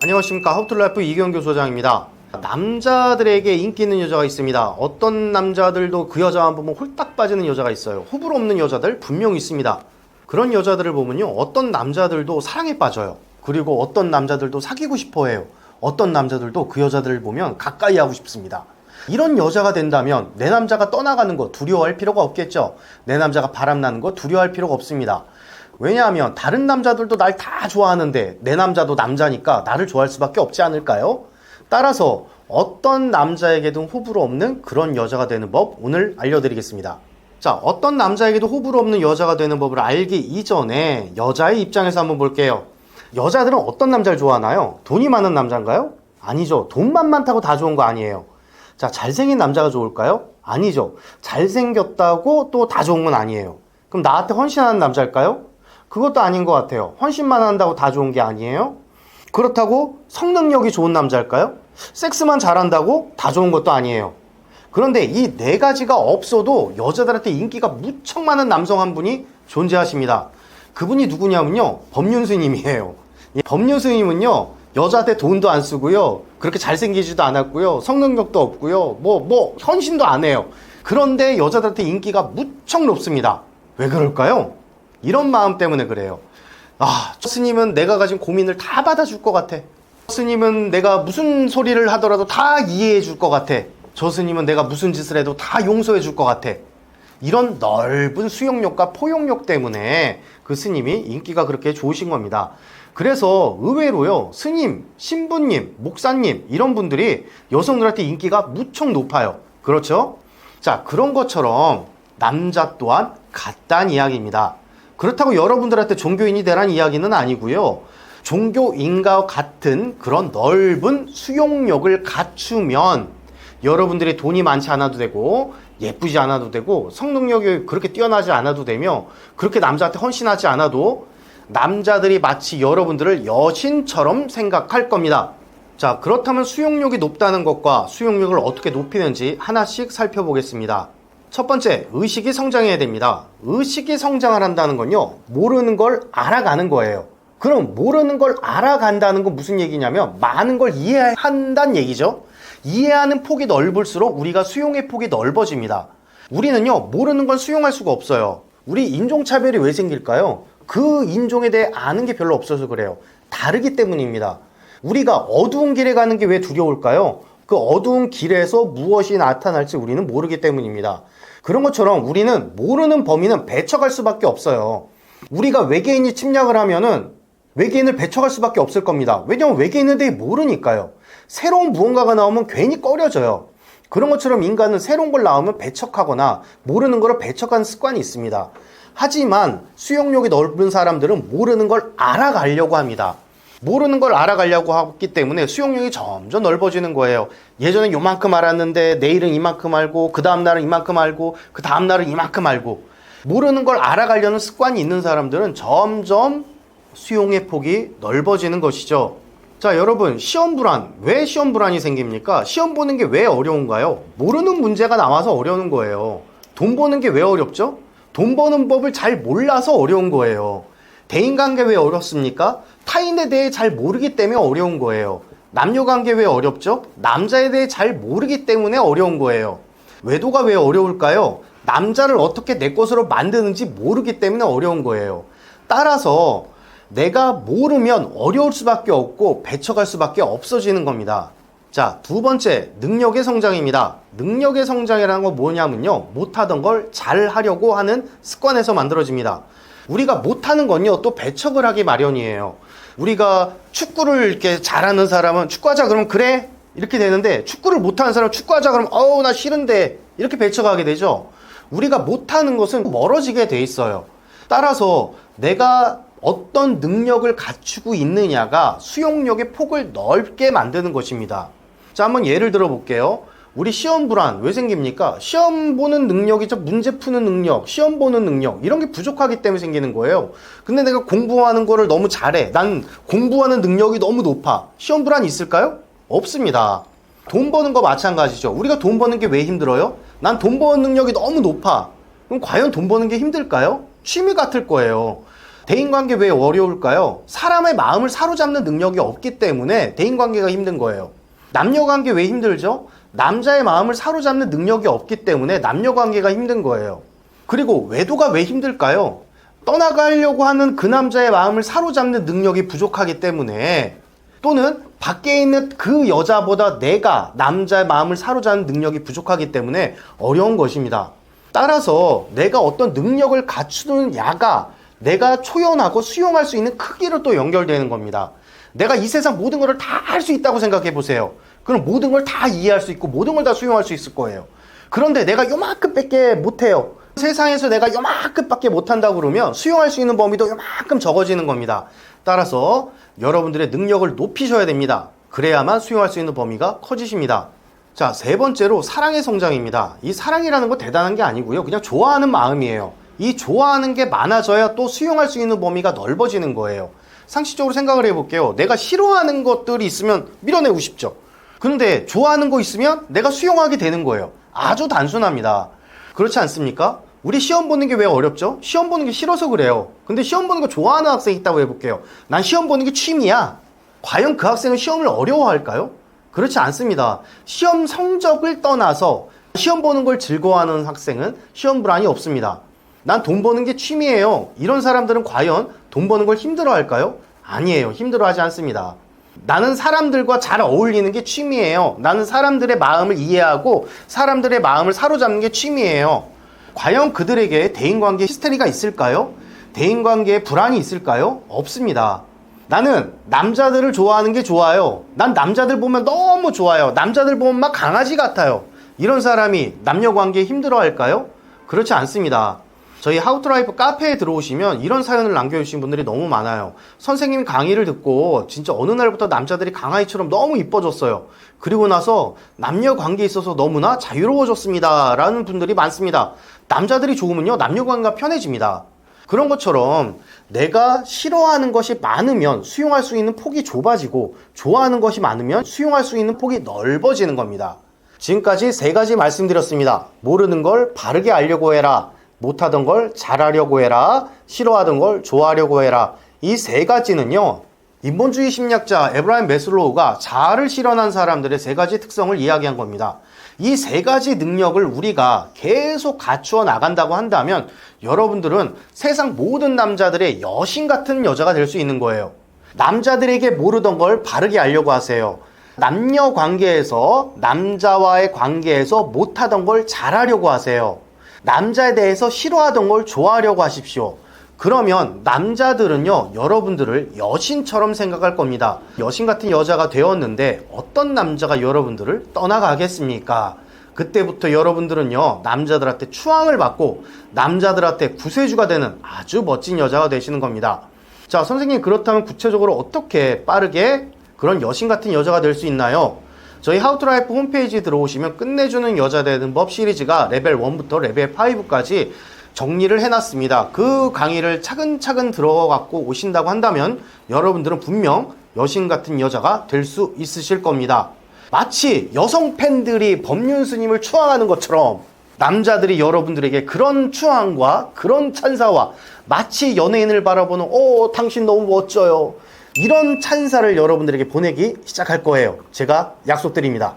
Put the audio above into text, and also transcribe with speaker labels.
Speaker 1: 안녕하십니까. 하우투라이프 이경규 소장입니다. 남자들에게 인기 있는 여자가 있습니다. 어떤 남자들도 그 여자만 보면 홀딱 빠지는 여자가 있어요. 호불호 없는 여자들 분명히 있습니다. 그런 여자들을 보면요, 어떤 남자들도 사랑에 빠져요. 그리고 어떤 남자들도 사귀고 싶어 해요. 어떤 남자들도 그 여자들을 보면 가까이 하고 싶습니다. 이런 여자가 된다면 내 남자가 떠나가는 거 두려워할 필요가 없겠죠. 내 남자가 바람나는 거 두려워할 필요가 없습니다. 왜냐하면 다른 남자들도 날 다 좋아하는데 내 남자도 남자니까 나를 좋아할 수밖에 없지 않을까요? 따라서 어떤 남자에게도 호불호 없는 그런 여자가 되는 법 오늘 알려드리겠습니다. 자, 어떤 남자에게도 호불호 없는 여자가 되는 법을 알기 이전에 여자의 입장에서 한번 볼게요. 여자들은 어떤 남자를 좋아하나요? 돈이 많은 남자인가요? 아니죠. 돈만 많다고 다 좋은 거 아니에요. 자, 잘생긴 남자가 좋을까요? 아니죠. 잘생겼다고 또 다 좋은 건 아니에요. 그럼 나한테 헌신하는 남자일까요? 그것도 아닌 것 같아요. 헌신만 한다고 다 좋은 게 아니에요. 그렇다고 성능력이 좋은 남자일까요? 섹스만 잘한다고 다 좋은 것도 아니에요. 그런데 이 네 가지가 없어도 여자들한테 인기가 무척 많은 남성 한 분이 존재하십니다. 그분이 누구냐면요, 법륜 스님이에요. 법륜 스님은요, 여자한테 돈도 안 쓰고요, 그렇게 잘생기지도 않았고요, 성능력도 없고요, 헌신도 안 해요. 그런데 여자들한테 인기가 무척 높습니다. 왜 그럴까요? 이런 마음 때문에 그래요. 저 스님은 내가 가진 고민을 다 받아줄 것 같아. 저 스님은 내가 무슨 소리를 하더라도 다 이해해 줄 것 같아. 저 스님은 내가 무슨 짓을 해도 다 용서해 줄 것 같아. 이런 넓은 수용력과 포용력 때문에 그 스님이 인기가 그렇게 좋으신 겁니다. 그래서 의외로요, 스님, 신부님, 목사님 이런 분들이 여성들한테 인기가 무척 높아요. 그렇죠? 자, 그런 것처럼 남자 또한 같다는 이야기입니다. 그렇다고 여러분들한테 종교인이 되란 이야기는 아니고요. 종교인과 같은 그런 넓은 수용력을 갖추면 여러분들이 돈이 많지 않아도 되고 예쁘지 않아도 되고 성능력이 그렇게 뛰어나지 않아도 되며 그렇게 남자한테 헌신하지 않아도 남자들이 마치 여러분들을 여신처럼 생각할 겁니다. 자, 그렇다면 수용력이 높다는 것과 수용력을 어떻게 높이는지 하나씩 살펴보겠습니다. 첫 번째, 의식이 성장해야 됩니다. 의식이 성장을 한다는 건요, 모르는 걸 알아가는 거예요. 그럼 모르는 걸 알아간다는 건 무슨 얘기냐면 많은 걸 이해한다는 얘기죠. 이해하는 폭이 넓을수록 우리가 수용의 폭이 넓어집니다. 우리는요, 모르는 걸 수용할 수가 없어요. 우리 인종차별이 왜 생길까요? 그 인종에 대해 아는 게 별로 없어서 그래요. 다르기 때문입니다. 우리가 어두운 길에 가는 게 왜 두려울까요? 그 어두운 길에서 무엇이 나타날지 우리는 모르기 때문입니다. 그런 것처럼 우리는 모르는 범위는 배척할 수밖에 없어요. 우리가 외계인이 침략을 하면은 외계인을 배척할 수밖에 없을 겁니다. 왜냐하면 외계인에 대해 모르니까요. 새로운 무언가가 나오면 괜히 꺼려져요. 그런 것처럼 인간은 새로운 걸 나오면 배척하거나 모르는 걸 배척하는 습관이 있습니다. 하지만 수용력이 넓은 사람들은 모르는 걸 알아가려고 합니다. 모르는 걸 알아가려고 하기 때문에 수용력이 점점 넓어지는 거예요. 예전에 요만큼 알았는데 내일은 이만큼 알고 그 다음 날은 이만큼 알고 그 다음 날은 이만큼 알고 모르는 걸 알아가려는 습관이 있는 사람들은 점점 수용의 폭이 넓어지는 것이죠. 자, 여러분, 시험 불안, 왜 시험 불안이 생깁니까? 시험 보는 게 왜 어려운가요? 모르는 문제가 나와서 어려운 거예요. 돈 버는 게 왜 어렵죠? 돈 버는 법을 잘 몰라서 어려운 거예요. 대인관계 왜 어렵습니까? 타인에 대해 잘 모르기 때문에 어려운 거예요. 남녀관계 왜 어렵죠? 남자에 대해 잘 모르기 때문에 어려운 거예요. 외도가 왜 어려울까요? 남자를 어떻게 내 것으로 만드는지 모르기 때문에 어려운 거예요. 따라서 내가 모르면 어려울 수밖에 없고 배척할 수밖에 없어지는 겁니다. 자, 두 번째, 능력의 성장입니다. 능력의 성장이라는 건 뭐냐면요, 못하던 걸 잘하려고 하는 습관에서 만들어집니다. 우리가 못하는 건요, 또 배척을 하기 마련이에요. 우리가 축구를 이렇게 잘하는 사람은 축구하자 그러면 그래? 이렇게 되는데 축구를 못하는 사람은 축구하자 그러면 나 싫은데 이렇게 배척하게 되죠. 우리가 못하는 것은 멀어지게 돼 있어요. 따라서 내가 어떤 능력을 갖추고 있느냐가 수용력의 폭을 넓게 만드는 것입니다. 자, 한번 예를 들어 볼게요. 우리 시험 불안 왜 생깁니까? 시험 보는 능력이죠. 문제 푸는 능력, 시험 보는 능력 이런 게 부족하기 때문에 생기는 거예요. 근데 내가 공부하는 거를 너무 잘해. 난 공부하는 능력이 너무 높아. 시험 불안이 있을까요? 없습니다. 돈 버는 거 마찬가지죠. 우리가 돈 버는 게 왜 힘들어요? 난 돈 버는 능력이 너무 높아. 그럼 과연 돈 버는 게 힘들까요? 취미 같을 거예요. 대인관계 왜 어려울까요? 사람의 마음을 사로잡는 능력이 없기 때문에 대인관계가 힘든 거예요. 남녀관계 왜 힘들죠? 남자의 마음을 사로잡는 능력이 없기 때문에 남녀관계가 힘든 거예요. 그리고 외도가 왜 힘들까요? 떠나가려고 하는 그 남자의 마음을 사로잡는 능력이 부족하기 때문에, 또는 밖에 있는 그 여자보다 내가 남자의 마음을 사로잡는 능력이 부족하기 때문에 어려운 것입니다. 따라서 내가 어떤 능력을 갖추느냐가 내가 초연하고 수용할 수 있는 크기로 또 연결되는 겁니다. 내가 이 세상 모든 것을 다 할 수 있다고 생각해 보세요. 그럼 모든 걸 다 이해할 수 있고 모든 걸 다 수용할 수 있을 거예요. 그런데 내가 요만큼밖에 못해요. 세상에서 내가 요만큼밖에 못한다고 그러면 수용할 수 있는 범위도 요만큼 적어지는 겁니다. 따라서 여러분들의 능력을 높이셔야 됩니다. 그래야만 수용할 수 있는 범위가 커지십니다. 자, 세 번째로 사랑의 성장입니다. 이 사랑이라는 거 대단한 게 아니고요. 그냥 좋아하는 마음이에요. 이 좋아하는 게 많아져야 또 수용할 수 있는 범위가 넓어지는 거예요. 상식적으로 생각을 해볼게요. 내가 싫어하는 것들이 있으면 밀어내고 싶죠. 근데 좋아하는 거 있으면 내가 수용하게 되는 거예요. 아주 단순합니다. 그렇지 않습니까? 우리 시험 보는 게 왜 어렵죠? 시험 보는 게 싫어서 그래요. 근데 시험 보는 거 좋아하는 학생이 있다고 해볼게요. 난 시험 보는 게 취미야. 과연 그 학생은 시험을 어려워할까요? 그렇지 않습니다. 시험 성적을 떠나서 시험 보는 걸 즐거워하는 학생은 시험 불안이 없습니다. 난 돈 버는 게 취미예요. 이런 사람들은 과연 돈 버는 걸 힘들어할까요? 아니에요. 힘들어하지 않습니다. 나는 사람들과 잘 어울리는 게 취미예요. 나는 사람들의 마음을 이해하고 사람들의 마음을 사로잡는 게 취미예요. 과연 그들에게 대인관계 히스테리가 있을까요? 대인관계에 불안이 있을까요? 없습니다. 나는 남자들을 좋아하는 게 좋아요. 난 남자들 보면 너무 좋아요. 남자들 보면 막 강아지 같아요. 이런 사람이 남녀관계에 힘들어할까요? 그렇지 않습니다. 저희 하우투라이프 카페에 들어오시면 이런 사연을 남겨주신 분들이 너무 많아요. 선생님 강의를 듣고 진짜 어느 날부터 남자들이 강아지처럼 너무 이뻐졌어요. 그리고 나서 남녀 관계에 있어서 너무나 자유로워졌습니다 라는 분들이 많습니다. 남자들이 좋으면요, 남녀 관계가 편해집니다. 그런 것처럼 내가 싫어하는 것이 많으면 수용할 수 있는 폭이 좁아지고, 좋아하는 것이 많으면 수용할 수 있는 폭이 넓어지는 겁니다. 지금까지 세 가지 말씀드렸습니다. 모르는 걸 바르게 알려고 해라, 못하던 걸 잘하려고 해라, 싫어하던 걸 좋아하려고 해라. 이 세 가지는요, 인본주의 심리학자 에브라임 매슬로우가 자아를 실현한 사람들의 세 가지 특성을 이야기한 겁니다. 이 세 가지 능력을 우리가 계속 갖추어 나간다고 한다면 여러분들은 세상 모든 남자들의 여신 같은 여자가 될 수 있는 거예요. 남자들에게 모르던 걸 바르게 알려고 하세요. 남녀 관계에서, 남자와의 관계에서 못하던 걸 잘하려고 하세요. 남자에 대해서 싫어하던 걸 좋아하려고 하십시오. 그러면 남자들은요, 여러분들을 여신처럼 생각할 겁니다. 여신 같은 여자가 되었는데 어떤 남자가 여러분들을 떠나가겠습니까? 그때부터 여러분들은요, 남자들한테 추앙을 받고 남자들한테 구세주가 되는 아주 멋진 여자가 되시는 겁니다. 자, 선생님, 그렇다면 구체적으로 어떻게 빠르게 그런 여신 같은 여자가 될 수 있나요? 저희 하우투라이프 홈페이지 들어오시면 끝내주는 여자 되는 법 시리즈가 레벨 1부터 레벨 5까지 정리를 해놨습니다. 그 강의를 차근차근 들어갖고 오신다고 한다면 여러분들은 분명 여신 같은 여자가 될 수 있으실 겁니다. 마치 여성 팬들이 법륜스님을 추앙하는 것처럼 남자들이 여러분들에게 그런 추앙과 그런 찬사와 마치 연예인을 바라보는 당신 너무 멋져요, 이런 찬사를 여러분들에게 보내기 시작할 거예요. 제가 약속드립니다.